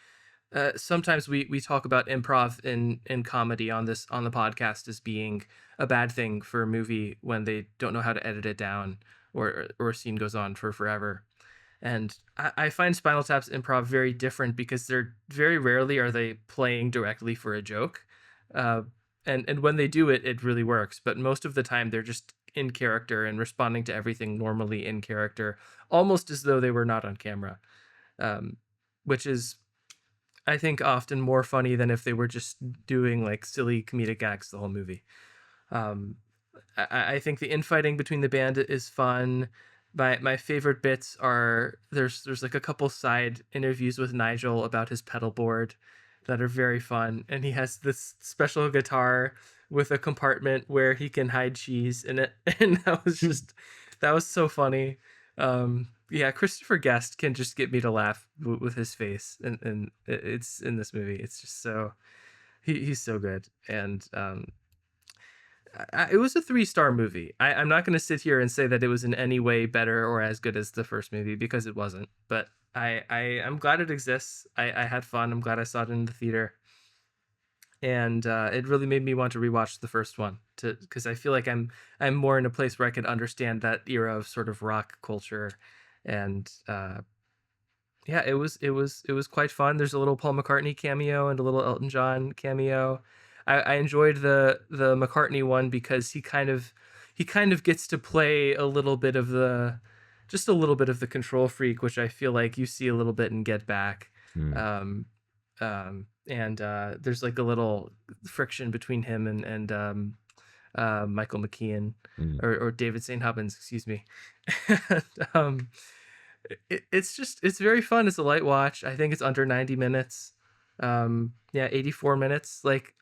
sometimes we talk about improv in comedy on the podcast as being a bad thing for a movie when they don't know how to edit it down or a scene goes on for forever. And I find Spinal Tap's improv very different because they're very rarely are they playing directly for a joke. And when they do it, it really works. But most of the time, they're just in character and responding to everything normally in character, almost as though they were not on camera, which is, I think, often more funny than if they were just doing like silly comedic acts the whole movie. I think the infighting between the band is fun. My favorite bits are there's like a couple side interviews with Nigel about his pedal board that are very fun, and he has this special guitar with a compartment where he can hide cheese in it, and that was so funny. Yeah, Christopher Guest can just get me to laugh with his face, and it's in this movie. It's just so he's so good, and it was a 3-star movie. I'm not going to sit here and say that it was in any way better or as good as the first movie because it wasn't, but I'm glad it exists. I had fun. I'm glad I saw it in the theater, and it really made me want to rewatch the first one because I feel like I'm more in a place where I can understand that era of sort of rock culture, and yeah, it was quite fun. There's a little Paul McCartney cameo and a little Elton John cameo. I enjoyed the McCartney one because he kind of gets to play a little bit of the control freak, which I feel like you see a little bit in Get Back. And there's like a little friction between him and Michael McKean or David St. Hubbins, excuse me. And, it's very fun. It's a light watch. I think it's under 90 minutes. 84 minutes. Like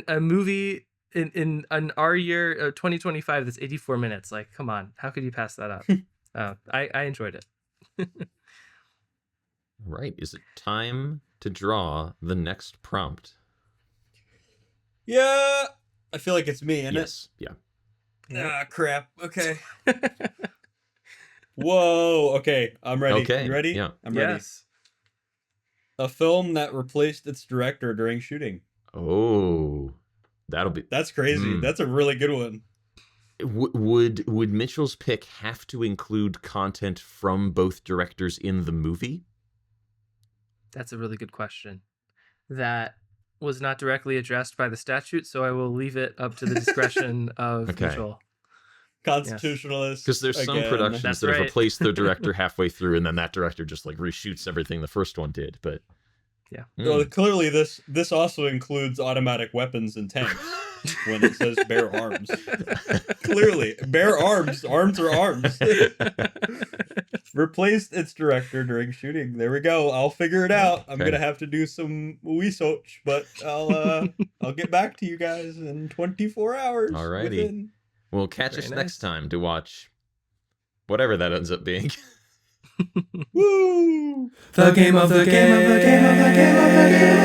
a movie in our year 2025 that's 84 minutes. Like, come on, how could you pass that up? I enjoyed it. Right. Is it time to draw the next prompt? Yeah. I feel like it's me, isn't Yes. it? Yeah. Ah, crap. Okay. Whoa. Okay. I'm ready. Okay. You ready? Yeah. I'm ready. Yes. A film that replaced its director during shooting. Oh, That's crazy. That's a really good one. Would Mitchell's pick have to include content from both directors in the movie? That's a really good question. That was not directly addressed by the statute, so I will leave it up to the discretion of Mitchell. Constitutionalist. Because there's some again. productions That's that have right. replaced their director halfway through, and then that director just like reshoots everything the first one did. But yeah. Well, clearly this also includes automatic weapons and tanks when it says bear arms. Clearly, bear arms. Arms are arms. Replaced its director during shooting. There we go. I'll figure it out. I'm gonna have to do some research, but I'll get back to you guys in 24 hours. Alrighty. Well, catch us next time to watch whatever that ends up being. Woo! The game of the game of the game of the game of the game.